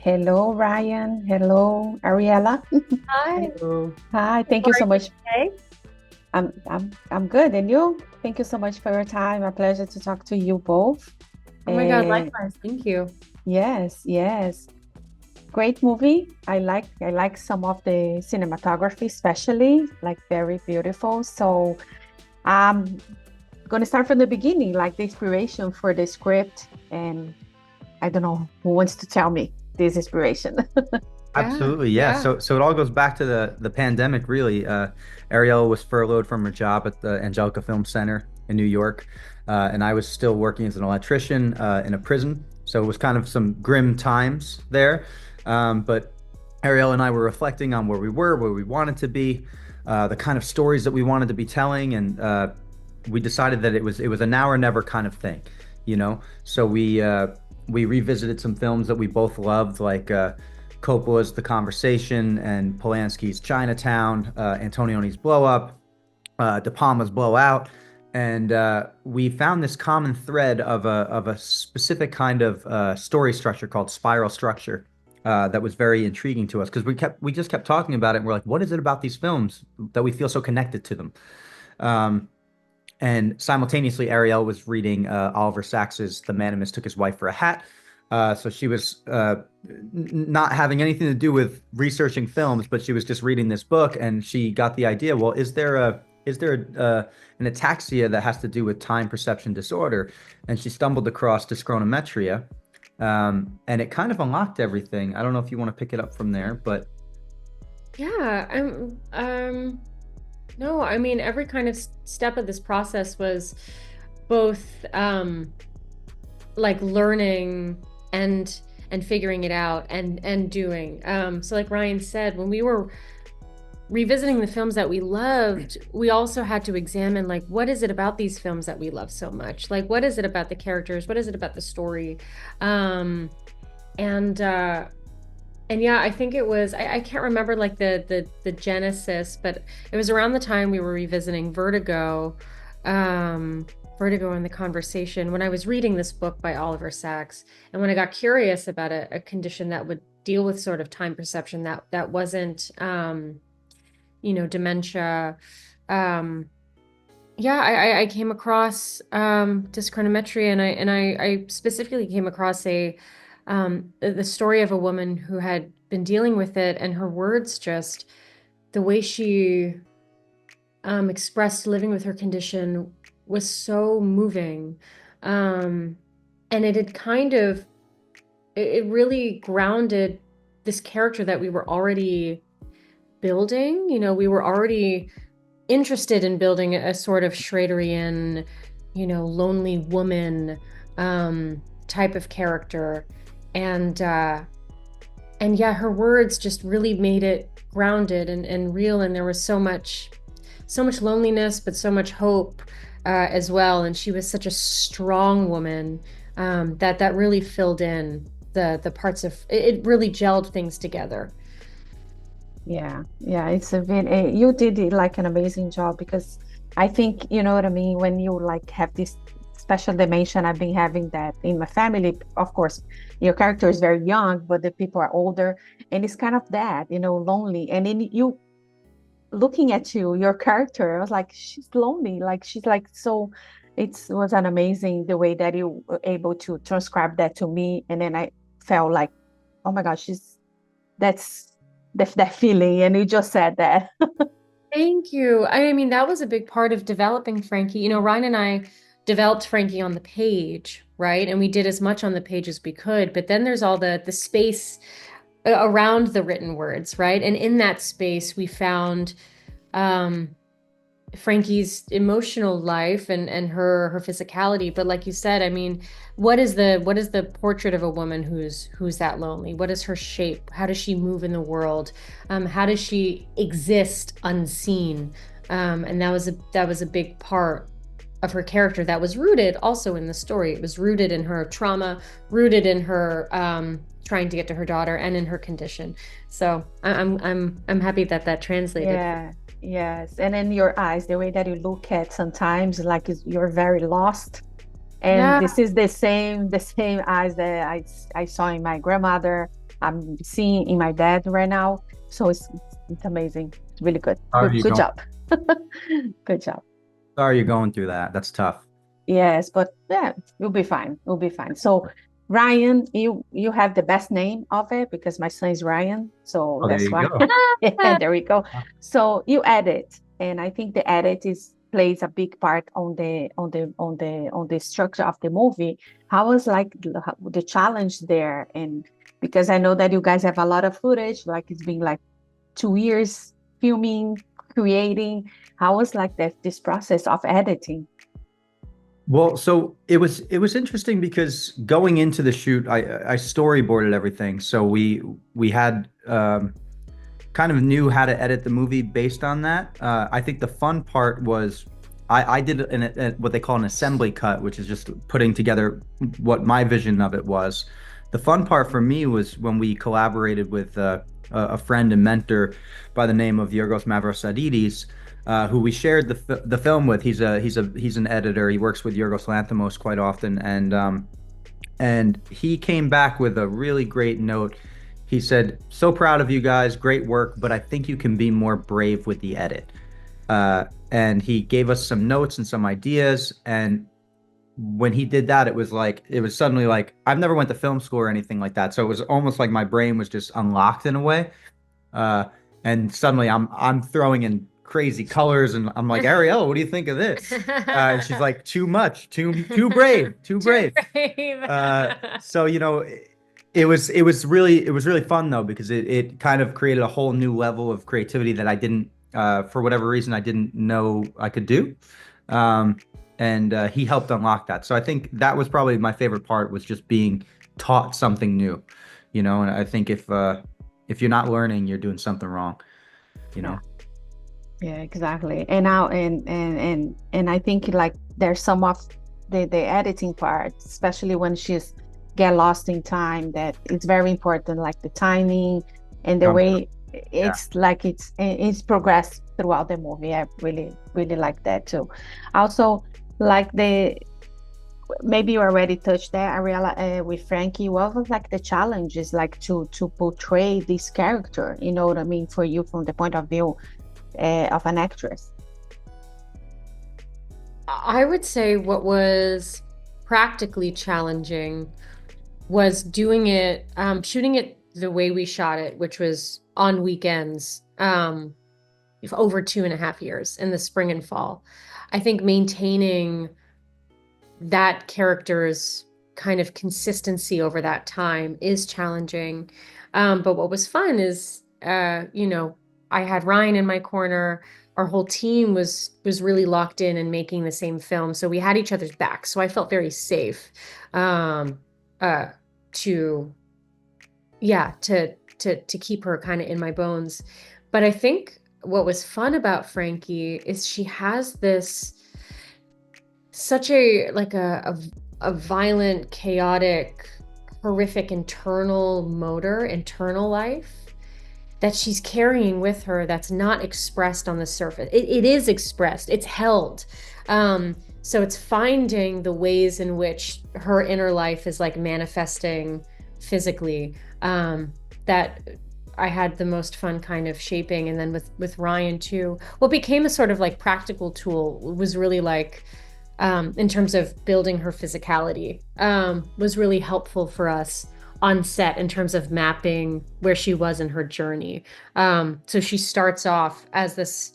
Hello, Ryan. Hello, Ariella. Hi, Hello. Hi, how thank you are so you much. today? I'm good. And you? Thank you so much for your time. A pleasure to talk to you both. Oh my God, Uh, likewise. Thank you. yes, yes. Great movie. I like some of the cinematography, especially like very beautiful. So I'm gonna start from the beginning, like the inspiration for the script. And I don't know who wants to tell me this inspiration. Yeah, Absolutely, yeah. yeah. So it all goes back to the pandemic, really. Ariel was furloughed from her job at the Angelica Film Center in New York, and I was still working as an electrician in a prison. So it was kind of some grim times there. But Ariel and I were reflecting on where we were, where we wanted to be, the kind of stories that we wanted to be telling, and we decided that it was a now or never kind of thing, you know. So we revisited some films that we both loved, like. Coppola's The Conversation and Polanski's Chinatown, Antonioni's Blow Up, De Palma's Blowout, and we found this common thread of a specific kind of story structure called spiral structure that was very intriguing to us because we just kept talking about it and we're like, what is it about these films that we feel so connected to them? Um, and simultaneously, Ariel was reading Oliver Sacks's The Man Who Mistook His Wife for a Hat. So she was not having anything to do with researching films, but she was just reading this book, and she got the idea. Well, is there an ataxia that has to do with time perception disorder? And she stumbled across dyschronometria, and it kind of unlocked everything. I don't know if you want to pick it up from there, but Yeah, no, I mean, every kind of step of this process was both like learning and figuring it out and doing. So like Ryan said, when we were revisiting the films that we loved, we also had to examine like what is it about these films that we love so much? Like what is it about the characters? What is it about the story? Um and and yeah, I think it was I can't remember like the genesis, but it was around the time we were revisiting Vertigo and the Conversation when I was reading this book by Oliver Sacks, and when I got curious about a condition that would deal with sort of time perception that wasn't dementia. Um, yeah, I came across dyschronometry, and I specifically came across the story of a woman who had been dealing with it, and her words, just the way she expressed living with her condition, was so moving. Um, and it had kind of it really grounded this character that we were already building. We were already interested in building a sort of Schraderian, lonely woman type of character. And yeah, her words just really made it grounded and real. And there was so much loneliness, but so much hope as well. And she was such a strong woman that really filled in the parts of it. It really gelled things together. Yeah, yeah, it's a bit, you did it like an amazing job because I think, you know what I mean, when you like have this special dimension, I've been having that in my family. Of course, your character is very young, but the people are older, and it's kind of that, lonely. And then you looking at your character, I was like, she's lonely, like she's like so. It was an amazing the way that you were able to transcribe that to me, and then I felt like, oh my gosh, that's that feeling, and you just said that. Thank you. I mean, that was a big part of developing Frankie. Ryan and I developed Frankie on the page, right? And we did as much on the page as we could, but then there's all the space around the written words, right? And in that space, we found um Frankie's emotional life and her physicality. But like you said, I mean, what is the portrait of a woman who's that lonely? What is her shape? How does she move in the world? How does she exist unseen? And that was a big part of her character that was rooted also in the story. It was rooted in her trauma, rooted in her trying to get to her daughter, and in her condition. So I'm happy that that translated. Yeah, yes. And in your eyes, the way that you look at sometimes, like you're very lost. And Yeah. this is the same eyes that I saw in my grandmother. I'm seeing in my dad right now. So it's amazing. It's really good. Sorry Good you're good going, job. Good job. sorry you're going through that. That's tough. Yes, but yeah, you'll be fine. You'll be fine. So Ryan, you have the best name of it because my son is Ryan, so Oh, there that's you why. go. Yeah, there we go. So you edit, and I think the edit is plays a big part on the structure of the movie. How was like the challenge there? And because I know that you guys have a lot of footage, like it's been like 2 years filming, creating. How was like this process of editing? Well, so it was interesting because going into the shoot, I storyboarded everything. So we had kind of knew how to edit the movie based on that. I think the fun part was I did what they call an assembly cut, which is just putting together what my vision of it was. The fun part for me was when we collaborated with a friend and mentor by the name of Yorgos Mavrosadidis, who we shared the film with. He's an editor. He works with Yorgos Lanthimos quite often, and he came back with a really great note. He said, "So proud of you guys, great work, but I think you can be more brave with the edit." And he gave us some notes and some ideas. And when he did that, it was suddenly like I've never went to film school or anything like that, so it was almost like my brain was just unlocked in a way. Uh, and suddenly I'm throwing in crazy colors, and I'm like, Ariel, what do you think of this? And she's like, too much, too brave, too Too brave. brave. So it was really fun though because it kind of created a whole new level of creativity that I didn't for whatever reason I didn't know I could do. Um, and he helped unlock that. So I think that was probably my favorite part was just being taught something new, and I think if you're not learning, you're doing something wrong, you Yeah. know. Yeah, exactly. And now and I think like there's some of the editing part, especially when she's get lost in time, that it's very important, like the timing and the Um, way yeah. it's like it's progressed throughout the movie. I really like that too. Also, like the maybe you already touched that, Ariella, with Frankie. What was like the challenges like to portray this character? You know what I mean, for you from the point of view of an actress. I would say what was practically challenging was doing it, shooting it the way we shot it, which was on weekends, over 2.5 years in the spring and fall. I think maintaining that character's kind of consistency over that time is challenging. But what was fun is, I had Ryan in my corner. Our whole team was really locked in and making the same film, so we had each other's back. So I felt very safe, um, uh, to yeah, to keep her kind of in my bones. But I think what was fun about Frankie is she has this such a like a violent, chaotic, horrific internal life that she's carrying with her that's not expressed on the surface. It is expressed, it's held. So it's finding the ways in which her inner life is like manifesting physically, that I had the most fun kind of shaping. And then with Ryan too, what became a sort of like practical tool was really like, in terms of building her physicality, was really helpful for us on set in terms of mapping where she was in her journey. So she starts off as this,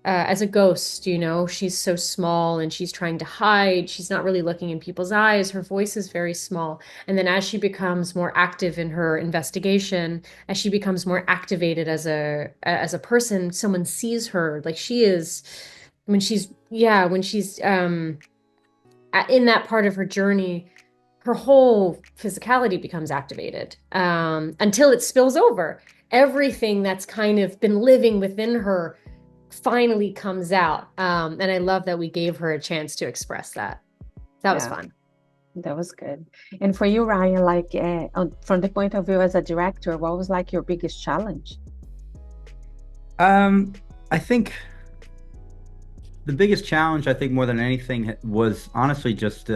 as a ghost, she's so small and she's trying to hide. She's not really looking in people's eyes. Her voice is very small. And then as she becomes more active in her investigation, as she becomes more activated as a person, someone sees her like she is when she's in that part of her journey, her whole physicality becomes activated, until it spills over. Everything that's kind of been living within her finally comes out. And I love that we gave her a chance to express that. That was Yeah, fun. that was good. And for you, Ryan, like from the point of view as a director, what was like your biggest challenge? I think the biggest challenge, I think more than anything, was honestly just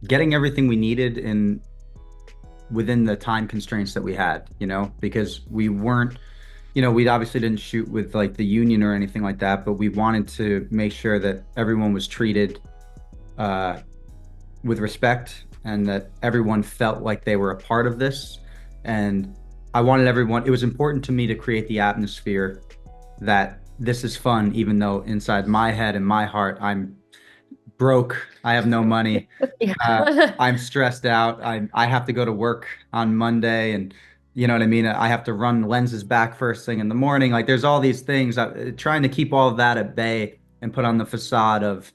getting everything we needed in within the time constraints that we had, you know, because we weren't, you know, we obviously didn't shoot with like the union or anything like that, but we wanted to make sure that everyone was treated with respect and that everyone felt like they were a part of this. And I wanted everyone, it was important to me to create the atmosphere that this is fun, even though inside my head and my heart, I'm broke. I have no money. I'm stressed out. I have to go to work on Monday, and you know what I mean? I have to run lenses back first thing in the morning. Like there's all these things. Trying to keep all of that at bay and put on the facade of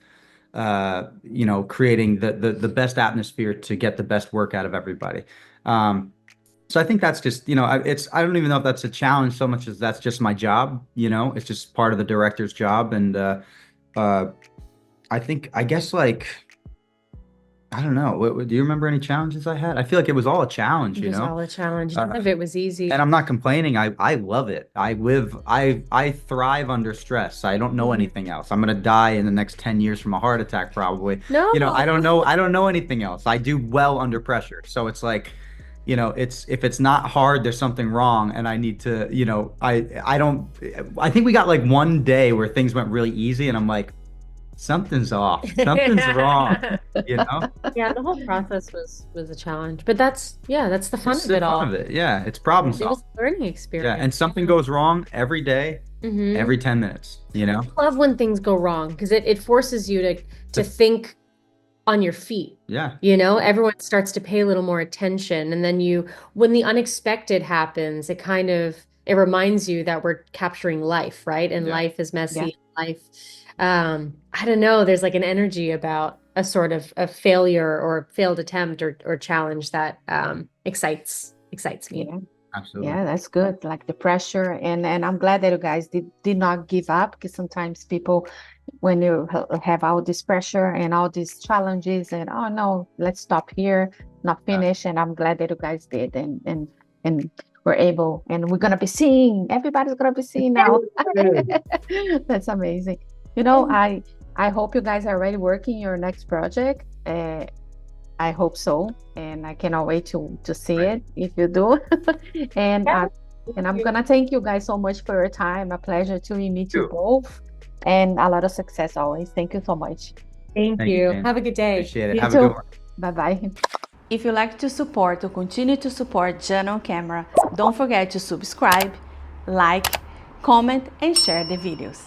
you know, creating the best atmosphere to get the best work out of everybody. So I think that's just, you know, I don't even know if that's a challenge so much as that's just my job, you know, it's just part of the director's job. And uh, I guess like, I don't know. Do you remember any challenges I had? I feel like it was all a challenge, It you was know? all a challenge. None of it was easy. And I'm not complaining. I love it. I thrive under stress. I don't know anything else. I'm gonna die in the next 10 years from a heart attack, probably. No. You know, I don't know anything else. I do well under pressure. So it's like, you know, if it's not hard, there's something wrong. And I need to, you know, I think we got like one day where things went really easy and I'm like, something's off. Something's wrong. You know? Yeah, the whole process was a challenge. But that's the fun It's of it the all. fun of it. Yeah, it's problem It was solving. a learning experience. Yeah, and something goes wrong every day, every 10 minutes, you know? I love when things go wrong because it forces you to think on your feet. Yeah. You know, everyone starts to pay a little more attention. And then when the unexpected happens, it reminds you that we're capturing life, right? And life is messy. Life, I don't know, there's like an energy about a sort of a failure or failed attempt or challenge that excites me. Yeah. Absolutely. Yeah, that's good. Like the pressure, and I'm glad that you guys did not give up, because sometimes people, when you have all this pressure and all these challenges, and oh no, let's stop here, not finish. And I'm glad that you guys did, and we're able, and we're gonna be seeing. Everybody's gonna be seeing now. That's amazing. You know, I hope you guys are already working your next project. I hope so, and I cannot wait to see it if you do. And I'm gonna thank you guys so much for your time. A pleasure to meet you both, and a lot of success always. Thank you so much. Thank you. man. Have a good day. Appreciate it. You Have too. a good one. Bye-bye. If you like to support or continue to support Jana on Camera, don't forget to subscribe, like, comment, and share the videos.